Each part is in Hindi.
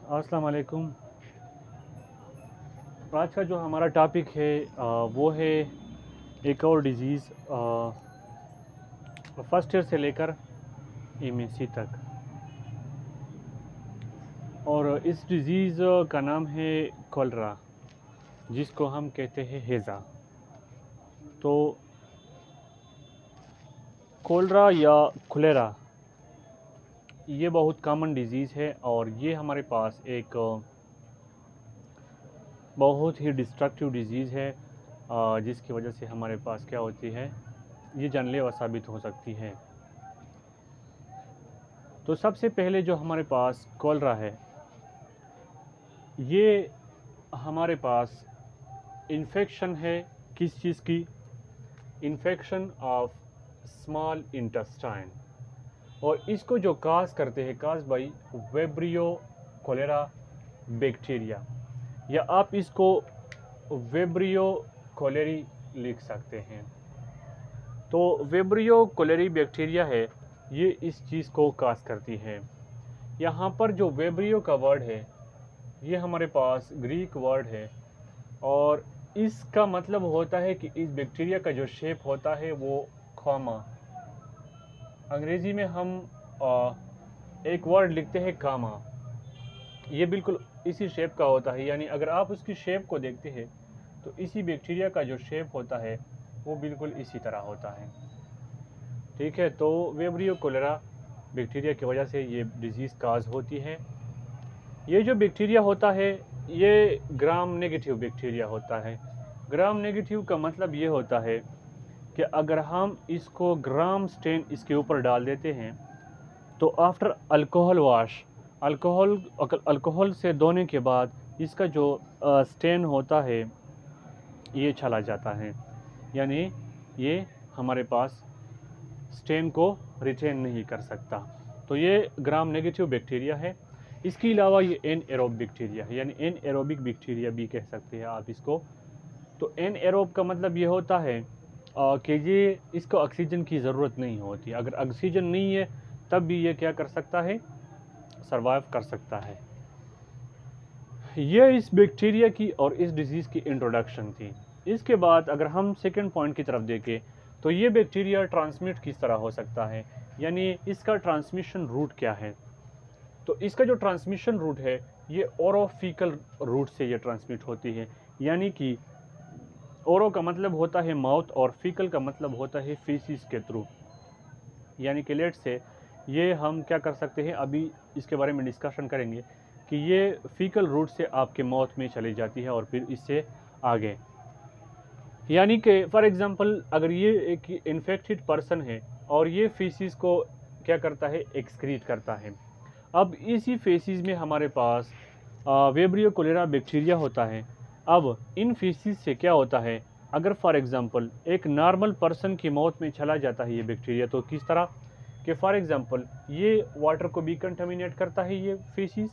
अस्सलाम वालेकुम। आज का जो हमारा टॉपिक है वो है एक और डिज़ीज़ फर्स्ट ईयर से लेकर एमएससी तक। और इस डिज़ीज़ का नाम है कोलरा, जिसको हम कहते हैं हैज़ा। तो कोलरा या कोलेरा ये बहुत कॉमन डिज़ीज़ है और ये हमारे पास एक बहुत ही डिस्ट्रक्टिव डिज़ीज़ है, जिसकी वजह से हमारे पास क्या होती है, ये जानलेवा साबित हो सकती है। तो सबसे पहले जो हमारे पास कोलरा है, ये हमारे पास इन्फेक्शन है किस चीज़ की? Infection of small intestine. और इसको जो काज करते हैं, काज बाई वेब्रियो कोलेरा बैक्टीरिया, या आप इसको वेब्रियो कोलेरी लिख सकते हैं। तो वेब्रियो कोलेरी बैक्टीरिया है, ये इस चीज़ को काज करती है। यहाँ पर जो वेब्रियो का वर्ड है, ये हमारे पास ग्रीक वर्ड है और इसका मतलब होता है कि इस बैक्टीरिया का जो शेप होता है वो कॉमा। अंग्रेज़ी में हम एक वर्ड लिखते हैं कामा, ये बिल्कुल इसी शेप का होता है। यानी अगर आप उसकी शेप को देखते हैं तो इसी बैक्टीरिया का जो शेप होता है वो बिल्कुल इसी तरह होता है। ठीक है, तो वेब्रियो कोलेरा बैक्टीरिया की वजह से ये डिज़ीज़ काज होती है। ये जो बैक्टीरिया होता है ये ग्राम नेगेटिव बैक्टीरिया होता है। ग्राम नेगेटिव का मतलब ये होता है कि अगर हम इसको ग्राम स्टेन इसके ऊपर डाल देते हैं तो आफ्टर अल्कोहल वॉश, अल्कोहल से धोने के बाद इसका जो स्टेन होता है ये चला जाता है। यानी ये हमारे पास स्टेन को रिटेन नहीं कर सकता। तो ये ग्राम नेगेटिव बैक्टीरिया है। इसके अलावा ये एन एरोब बैक्टीरिया है, यानी एन एरोबिक बैक्टीरिया भी कह सकते हैं आप इसको। तो एन एरोब का मतलब ये होता है कि ये इसको ऑक्सीजन की ज़रूरत नहीं होती। अगर ऑक्सीजन नहीं है तब भी ये क्या कर सकता है, सरवाइव कर सकता है। ये इस बैक्टीरिया की और इस डिज़ीज़ की इंट्रोडक्शन थी। इसके बाद अगर हम सेकंड पॉइंट की तरफ देखें तो ये बैक्टीरिया ट्रांसमिट किस तरह हो सकता है, यानी इसका ट्रांसमिशन रूट क्या है। तो इसका जो ट्रांसमिशन रूट है ये ओरोफिकल रूट से ये ट्रांसमिट होती है। यानी कि ओरो का मतलब होता है माउथ और फीकल का मतलब होता है फीसिस के थ्रू। यानी कि लेट से ये हम क्या कर सकते हैं, अभी इसके बारे में डिस्कशन करेंगे कि ये फीकल रूट से आपके माउथ में चली जाती है और फिर इससे आगे। यानी कि फॉर एग्जांपल अगर ये एक इन्फेक्टेड पर्सन है और ये फीसिस को क्या करता है, एक्सक्रीट करता है। अब इसी फेसिस में हमारे पास वेब्रियो कोलेरा बैक्टीरिया होता है। अब इन फीसिस से क्या होता है, अगर फॉर एग्जांपल एक नॉर्मल पर्सन की मौत में चला जाता है ये बैक्टीरिया, तो किस तरह कि फॉर एग्जांपल ये वाटर को भी कंटामिनेट करता है ये फीसिस,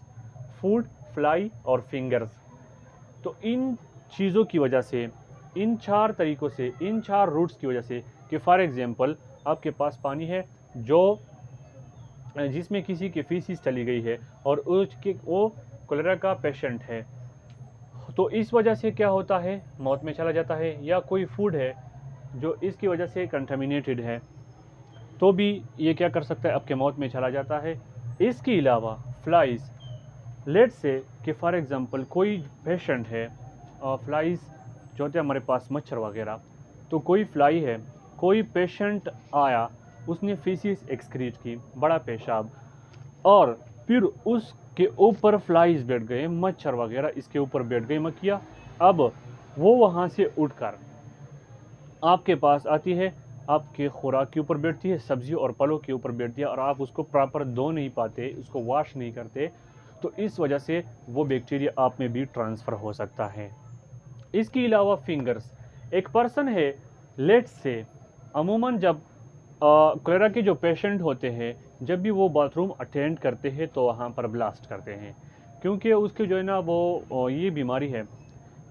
फूड, फ्लाई और फिंगर्स। तो इन चीज़ों की वजह से, इन चार तरीक़ों से, इन चार रूट्स की वजह से कि फॉर एग्जांपल आपके पास पानी है जो जिसमें किसी की फीसिस चली गई है और उसके वो कोलेरा का पेशेंट है, तो इस वजह से क्या होता है, मौत में चला जाता है। या कोई फूड है जो इसकी वजह से कंटामिनेटेड है, तो भी ये क्या कर सकता है, आपके मौत में चला जाता है। इसके अलावा फ्लाइज, लेट्स से कि फॉर एग्जांपल कोई पेशेंट है, फ्लाइज जो होते हैं हमारे पास मच्छर वगैरह, तो कोई फ्लाई है, कोई पेशेंट आया, उसने फीसिस एक्सक्रीट की, बड़ा पेशाब, और फिर उसके ऊपर फ्लाइज बैठ गए, मच्छर वगैरह इसके ऊपर बैठ गई, मक्खियाँ। अब वो वहाँ से उठकर आपके पास आती है, आपके खुराक के ऊपर बैठती है, सब्जी और फलों के ऊपर बैठती है और आप उसको प्रॉपर धो नहीं पाते, उसको वॉश नहीं करते, तो इस वजह से वो बैक्टीरिया आप में भी ट्रांसफ़र हो सकता है। इसके अलावा फिंगर्स, एक पर्सन है, लेट्स से अमूमन जब कोलेरा के जो पेशेंट होते हैं, जब भी वो बाथरूम अटेंड करते हैं तो वहाँ पर ब्लास्ट करते हैं, क्योंकि उसकी जो है ना वो ये बीमारी है।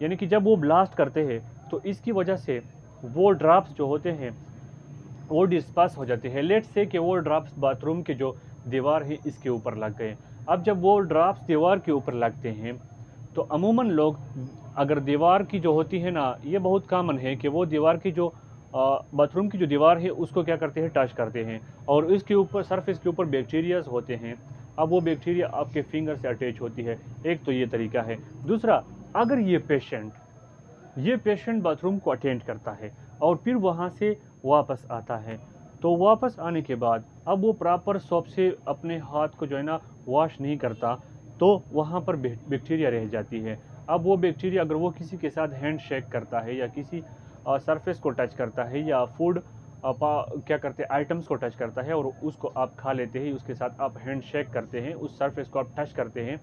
यानी कि जब वो ब्लास्ट करते हैं तो इसकी वजह से वो ड्रॉप्स जो होते हैं वो डिस्पर्स हो जाते हैं। लेट्स से कि वो ड्रॉप्स बाथरूम के जो दीवार है इसके ऊपर लग गए। अब जब वो ड्रॉप्स दीवार के ऊपर लगते हैं तो अमूमन लोग, अगर दीवार की जो होती है ना, ये बहुत कॉमन है कि वो दीवार की जो बाथरूम की जो दीवार है उसको क्या करते हैं, टच करते हैं, और इसके ऊपर सरफेस के ऊपर बैक्टीरियाज होते हैं। अब वो बैक्टीरिया आपके फिंगर से अटैच होती है। एक तो ये तरीका है। दूसरा, अगर ये पेशेंट बाथरूम को अटेंड करता है और फिर वहाँ से वापस आता है, तो वापस आने के बाद अब वो प्रॉपर सोप से अपने हाथ को जो है ना वॉश नहीं करता, तो वहाँ पर बैक्टीरिया रह जाती है। अब वो बैक्टीरिया अगर वो किसी के साथ हैंड शेक करता है या किसी सरफेस को टच करता है या फूड क्या करते हैं आइटम्स को टच करता है और उसको आप खा लेते हैं, उसके साथ आप हैंड शेक करते हैं, उस सरफेस को आप टच करते हैं,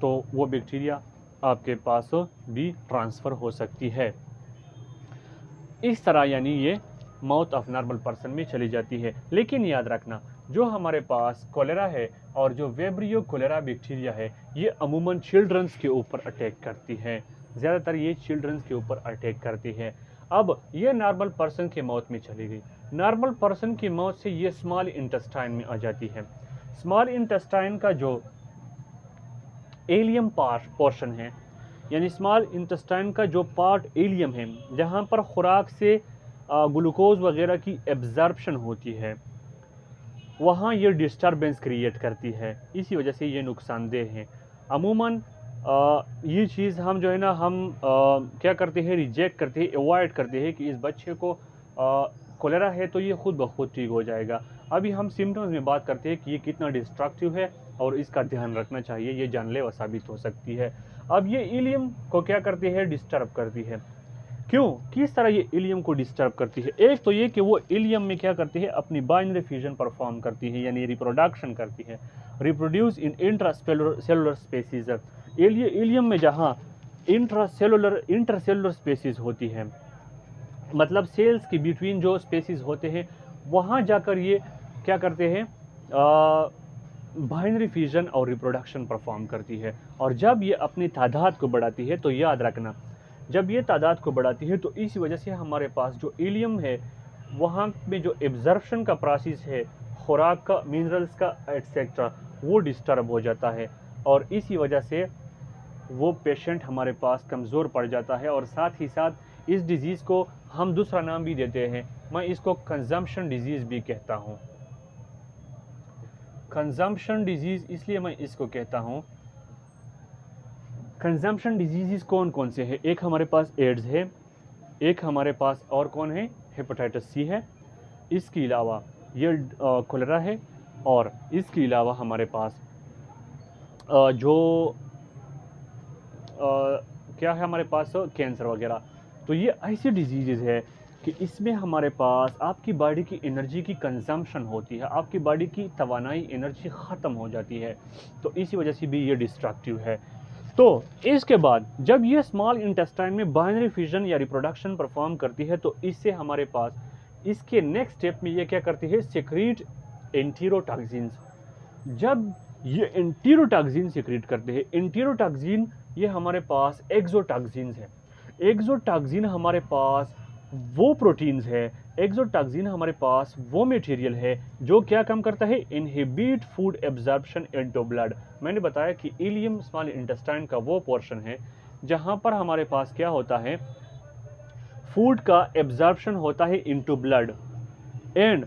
तो वो बैक्टीरिया आपके पास भी ट्रांसफ़र हो सकती है। इस तरह यानी ये माउथ ऑफ नॉर्मल पर्सन में चली जाती है। लेकिन याद रखना, जो हमारे पास कोलेरा है और जो वेब्रियो कोलेरा बैक्टीरिया है, ये अमूमन चिल्ड्रंस के ऊपर अटैक करती है। ज़्यादातर ये चिल्ड्रंस के ऊपर अटैक करती है। अब ये नॉर्मल पर्सन के माउथ में चली गई। नॉर्मल पर्सन की माउथ से ये स्मॉल इंटेस्टाइन में आ जाती है। स्मॉल इंटेस्टाइन का जो एलियम पोर्शन है, यानी स्मॉल इंटेस्टाइन का जो पार्ट एलियम है, जहाँ पर खुराक से ग्लूकोज वगैरह की एब्जॉर्प्शन होती है, वहाँ ये डिस्टरबेंस क्रिएट करती है। इसी वजह से ये नुकसानदेह है। अमूमन ये चीज़ हम जो है ना क्या करते हैं, रिजेक्ट करते हैं, अवॉइड करते हैं कि इस बच्चे को कोलेरा है तो ये खुद ब खुद ठीक हो जाएगा। अभी हम सिम्टम्स में बात करते हैं कि ये कितना डिस्ट्रक्टिव है और इसका ध्यान रखना चाहिए, ये जानलेवा साबित हो सकती है। अब ये इलियम को क्या करती है, डिस्टर्ब करती है। क्यों, किस तरह ये इलियम को डिस्टर्ब करती है? एक तो ये कि वो इलियम में क्या करती है, अपनी बाइनरी फ्यूजन परफॉर्म करती है, यानी रिप्रोडक्शन करती है, reproduce in intracellular species. Ileum में जहाँ इंटरसेलुलर स्पेसीज होती है, मतलब सेल्स के बिटवीन जो स्पेसीज होते हैं, वहाँ जाकर ये क्या करते हैं, बाइनरी फ्यूजन और रिप्रोडक्शन परफॉर्म करती है। और जब ये अपनी तादाद को बढ़ाती है, तो याद रखना, जब ये तादाद को बढ़ाती है तो इस वजह से हमारे पास जो इलियम है, वहाँ में जो एब्जॉर्प्शन का प्रोसेस है, खुराक का, मिनरल्स का एटसेट्रा, वो डिस्टर्ब हो जाता है। और इसी वजह से वो पेशेंट हमारे पास कमज़ोर पड़ जाता है। और साथ ही साथ इस डिज़ीज़ को हम दूसरा नाम भी देते हैं, मैं इसको कंजम्पशन डिजीज़ भी कहता हूँ। कंजम्पशन डिजीज़ इसलिए मैं इसको कहता हूँ, कंजम्पशन डिजीज़ कौन कौन से हैं? एक हमारे पास एड्स है, एक हमारे पास और कौन है, हेपेटाइटिस सी है, इसके अलावा ये कोलेरा है, और इसके अलावा हमारे पास जो क्या है हमारे पास, कैंसर वगैरह। तो ये ऐसी डिजीज़ है कि इसमें हमारे पास आपकी बॉडी की एनर्जी की कंजम्पशन होती है, आपकी बॉडी की तवानाई एनर्जी ख़त्म हो जाती है, तो इसी वजह से भी ये डिस्ट्रक्टिव है। तो इसके बाद जब ये स्मॉल इंटेस्टाइन में बाइनरी फ्यूजन या रिप्रोडक्शन परफॉर्म करती है, तो इससे हमारे पास इसके नेक्स्ट स्टेप में ये क्या करती है, सिक्रीट एंटीरोटॉक्सिन्स। जब ये एंटीरोटॉक्सिन सिक्रीट करते हैं, एंटीरोटॉक्सिन ये हमारे पास एक्सोटॉक्सिन्स है। एक्सोटॉक्सिन हमारे पास वो प्रोटीन्स है, एक्सोटॉक्सिन हमारे पास वो मटेरियल है जो क्या काम करता है, inhibit food absorption into blood. मैंने बताया कि इलियम स्मॉल इंटेस्टाइन का वो पोर्शन है जहाँ पर हमारे पास क्या होता है, फूड का एब्जॉर्प्शन होता है इनटू ब्लड। एंड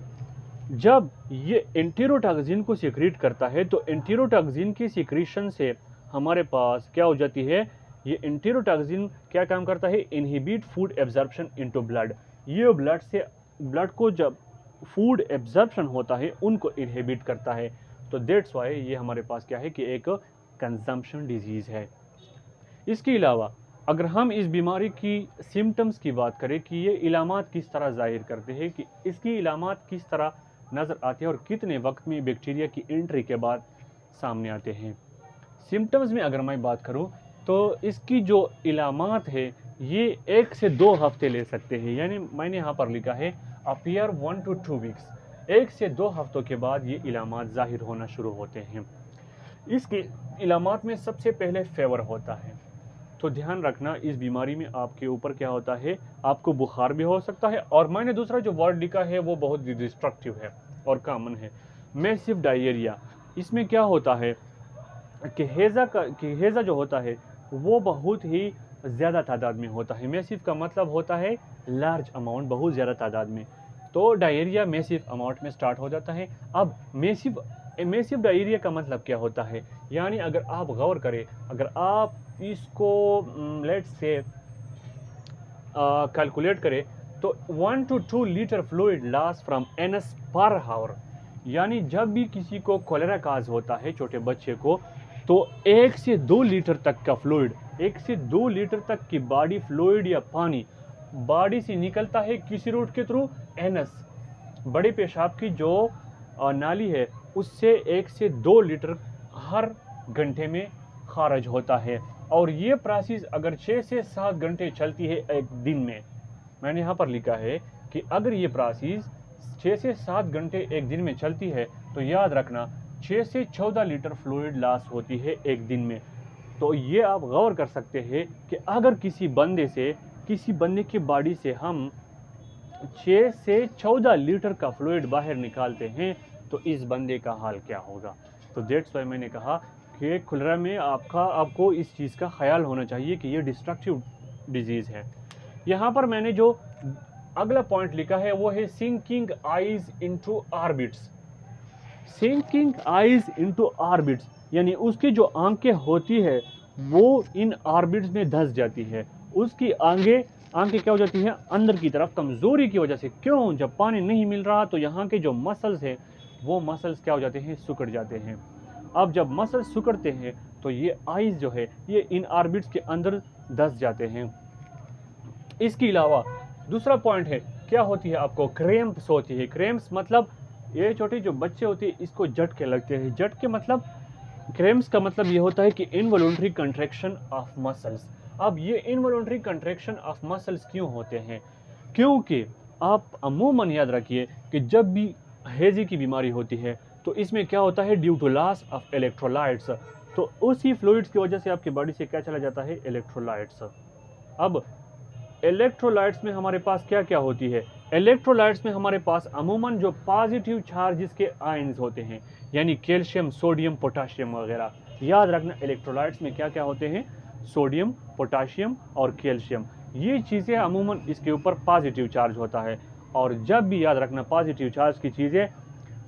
जब ये एंटीरोटॉक्सिन को सिक्रीट करता है, तो एंटीरोटॉक्सिन की सिक्रीशन से हमारे पास क्या हो जाती है, ये एंटीरोटॉक्सिन क्या काम करता है, inhibit food absorption into blood. ये ब्लड को जब फूड एब्जॉर्प्शन होता है उनको इनहिबिट करता है। तो दैट्स वाई ये हमारे पास क्या है कि एक कंजम्पशन डिजीज़ है। इसके अलावा अगर हम इस बीमारी की सिम्टम्स की बात करें कि ये इलामात किस तरह ज़ाहिर करते हैं, कि इसकी इलामात किस तरह नज़र आते हैं और कितने वक्त में बैक्टीरिया की एंट्री के बाद सामने आते हैं। सिम्टम्स में अगर मैं बात करूं तो इसकी जो इलामात है ये 1 से 2 हफ्ते ले सकते हैं, यानी मैंने यहाँ पर लिखा है अपीयर 1 to 2 वीक्स। 1 से 2 हफ्तों के बाद ये इलामात ज़ाहिर होना शुरू होते हैं। इसके इलामात में सबसे पहले फेवर होता है। तो ध्यान रखना, इस बीमारी में आपके ऊपर क्या होता है, आपको बुखार भी हो सकता है, और मैंने दूसरा जो वर्ड लिखा है वो बहुत डिस्ट्रक्टिव है और कॉमन है। मैसिव डायरिया, इसमें क्या होता है कि हैज़ा जो होता है वो बहुत ही ज़्यादा तादाद में होता है। मैसिव का मतलब होता है लार्ज अमाउंट, बहुत ज़्यादा तादाद में। तो डायरिया मैसिव अमाउंट में स्टार्ट हो जाता है। अब मैसिव मैसिव डायरिया का मतलब क्या होता है, यानी अगर आप गौर करें, अगर आप इसको लेट्स से कैलकुलेट करें तो 1 to 2 litre fluid loss from anus पर हावर, यानी जब भी किसी को कोलेरा काज होता है छोटे बच्चे को, तो 1 से 2 लीटर तक का फ्लूइड, 1 से 2 लीटर तक की बॉडी फ्लूइड या पानी बॉडी से निकलता है किसी रूट के थ्रू, एनस, बड़े पेशाब की जो नाली है उससे 1 से 2 लीटर हर घंटे में खारिज होता है। और ये प्रोसेस अगर 6 से 7 घंटे चलती है एक दिन में, मैंने यहाँ पर लिखा है कि अगर ये प्रोसेस 6 से 7 घंटे एक दिन में चलती है तो याद रखना 6 से 14 लीटर फ्लूइड लॉस होती है एक दिन में। तो ये आप गौर कर सकते हैं कि अगर किसी बंदे की बॉडी से हम 6 से 14 लीटर का फ्लूइड बाहर निकालते हैं तो इस बंदे का हाल क्या होगा। तो दैट्स वाई मैंने कहा कि खुलरा में आपको इस चीज़ का ख्याल होना चाहिए कि ये डिस्ट्रक्टिव डिजीज़ है। यहाँ पर मैंने जो अगला पॉइंट लिखा है वो है sinking eyes into orbits. Sinking eyes into orbits यानी उसकी जो आंखें होती है वो इन ऑर्बिट्स में धंस जाती है, उसकी आंखें क्या हो जाती हैं अंदर की तरफ, कमज़ोरी की वजह से। क्यों? जब पानी नहीं मिल रहा तो यहाँ के जो मसल्स हैं वो मसल्स क्या हो जाते हैं, सिकुड़ जाते हैं। अब जब मसल्स सिकुड़ते हैं तो ये आइज जो है ये इन ऑर्बिट्स के अंदर धंस जाते हैं। इसके अलावा दूसरा पॉइंट है, क्या होती है आपको, क्रैम्प्स होती है। क्रैम्प्स मतलब ये छोटे जो बच्चे होते हैं इसको झटके लगते हैं। झटके मतलब, क्रैम्प्स का मतलब ये होता है कि इनवॉलंटरी कंट्रैक्शन ऑफ मसल्स। अब ये इनवॉलंटरी कंट्रैक्शन ऑफ मसल्स क्यों होते हैं? क्योंकि आप अमूमन याद रखिए कि जब भी हैज़े की बीमारी होती है तो इसमें क्या होता है, due to loss of electrolytes, तो उसी फ्लूइड्स की वजह से आपकी बॉडी से क्या चला जाता है, इलेक्ट्रोलाइट्स। अब इलेक्ट्रोलाइट्स में हमारे पास क्या क्या होती है, इलेक्ट्रोलाइट्स में हमारे पास अमूमन जो पॉजिटिव चार्जेस के आयंस होते हैं, यानी कैल्शियम, सोडियम, पोटाशियम वगैरह। याद रखना इलेक्ट्रोलाइट्स में क्या क्या होते हैं, सोडियम, पोटाशियम और कैल्शियम, ये चीज़ें अमूमन इसके ऊपर पॉजिटिव चार्ज होता है। और जब भी याद रखना पॉजिटिव चार्ज की चीज़ें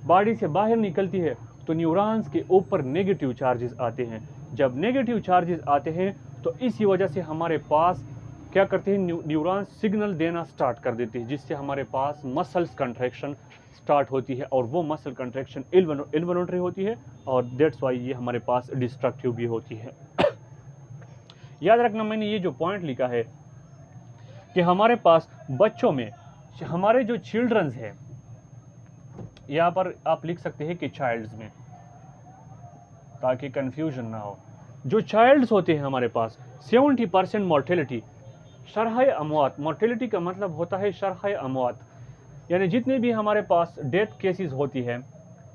बॉडी से बाहर निकलती है तो न्यूरॉन्स के ऊपर नेगेटिव चार्जेस आते हैं। जब नेगेटिव चार्जेस आते हैं तो इसी वजह से हमारे पास क्या करते हैं, न्यूरॉन्स सिग्नल देना स्टार्ट कर देते हैं, जिससे हमारे पास मसल्स कंट्रैक्शन स्टार्ट होती है और वो मसल कंट्रैक्शन इनवॉलंटरी होती है और दैट्स वाई ये हमारे पास डिस्ट्रक्टिव भी होती है। याद रखना मैंने ये जो पॉइंट लिखा है कि हमारे पास बच्चों में, हमारे जो चिल्ड्रंस है, यहाँ पर आप लिख सकते हैं कि चाइल्ड्स में, ताकि कंफ्यूजन ना हो। जो चाइल्ड्स होते हैं हमारे पास 70% मोर्टेलिटी, शरह अमवात, मोर्टेलिटी का मतलब होता है शरह अमवात, यानी जितने भी हमारे पास डेथ केसेस होती है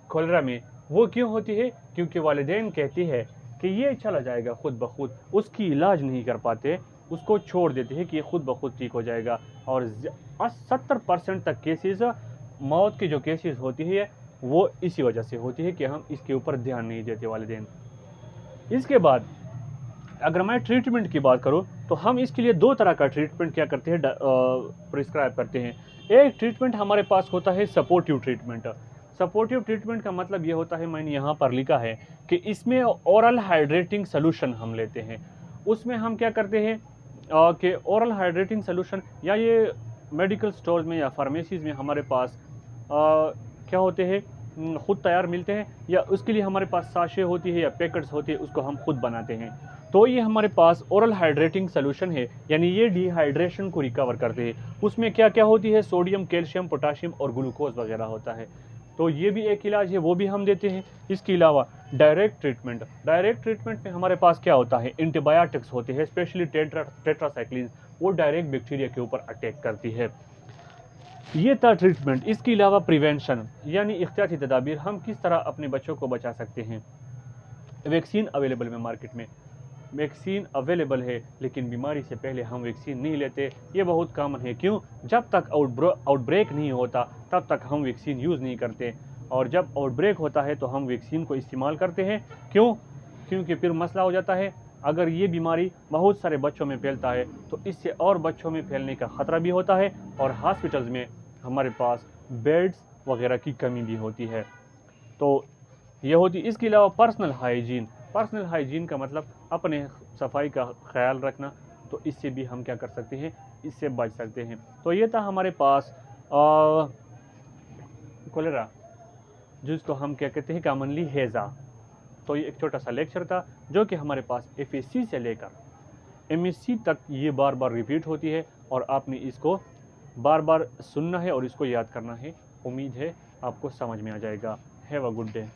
कोलेरा में, वो क्यों होती है, क्योंकि वालिदैन कहती है कि ये चला जाएगा खुद ब खुद, उसकी इलाज नहीं कर पाते, उसको छोड़ देते हैं कि ये खुद ब खुद ठीक हो जाएगा। और 70% तक केसेस, मौत की जो केसेस होती है वो इसी वजह से होती है कि हम इसके ऊपर ध्यान नहीं देते वालिदैन। इसके बाद अगर मैं ट्रीटमेंट की बात करूं तो हम इसके लिए 2 तरह का ट्रीटमेंट क्या करते हैं, प्रिस्क्राइब करते हैं। एक ट्रीटमेंट हमारे पास होता है सपोर्टिव ट्रीटमेंट। सपोर्टिव ट्रीटमेंट का मतलब ये होता है, मैंने यहाँ पर लिखा है कि इसमें ओरल हाइड्रेटिंग सोल्यूशन हम लेते हैं। उसमें हम क्या करते हैं कि ओरल हाइड्रेटिंग सोल्यूशन, या ये मेडिकल स्टोर्स में या फार्मेसीज़ में हमारे पास क्या होते हैं, खुद तैयार मिलते हैं, या उसके लिए हमारे पास साशे होती है या पैकेट्स होती है, उसको हम खुद बनाते हैं। तो ये हमारे पास ओरल हाइड्रेटिंग सोल्यूशन है, यानी ये डिहाइड्रेशन को रिकवर करते हैं। उसमें क्या क्या होती है, सोडियम, कैल्शियम, पोटाशियम और ग्लूकोज वगैरह होता है। तो ये भी एक इलाज है, वो भी हम देते हैं। इसके अलावा डायरेक्ट ट्रीटमेंट में हमारे पास क्या होता है, एंटीबायोटिक्स होते हैं, स्पेशली टेट्रासाइक्लिन, वो डायरेक्ट बैक्टीरिया के ऊपर अटैक करती है। ये था ट्रीटमेंट। इसके अलावा प्रिवेंशन यानी एहतियाती तदाबीर, हम किस तरह अपने बच्चों को बचा सकते हैं। वैक्सीन अवेलेबल में, मार्केट में वैक्सीन अवेलेबल है, लेकिन बीमारी से पहले हम वैक्सीन नहीं लेते। ये बहुत कॉमन है। क्यों? जब तक आउटब्रेक नहीं होता तब तक हम वैक्सीन यूज़ नहीं करते। और जब आउटब्रेक होता है तो हम वैक्सीन को इस्तेमाल करते हैं। क्यों? क्योंकि फिर मसला हो जाता है, अगर ये बीमारी बहुत सारे बच्चों में फैलता है तो इससे और बच्चों में फैलने का ख़तरा भी होता है और हॉस्पिटल्स में हमारे पास बेड्स वगैरह की कमी भी होती है। तो ये होती। इसके अलावा पर्सनल हाइजीन का मतलब अपने सफाई का ख्याल रखना। तो इससे भी हम क्या कर सकते हैं, इससे बच सकते हैं। तो ये था हमारे पास कोलेरा, जिसको हम क्या कहते हैं कॉमनली हैज़ा। तो ये एक छोटा सा लेक्चर था जो कि हमारे पास FSC से लेकर MSc तक ये बार बार रिपीट होती है और आपने इसको बार बार सुनना है और इसको याद करना है। उम्मीद है आपको समझ में आ जाएगा। Have a good day.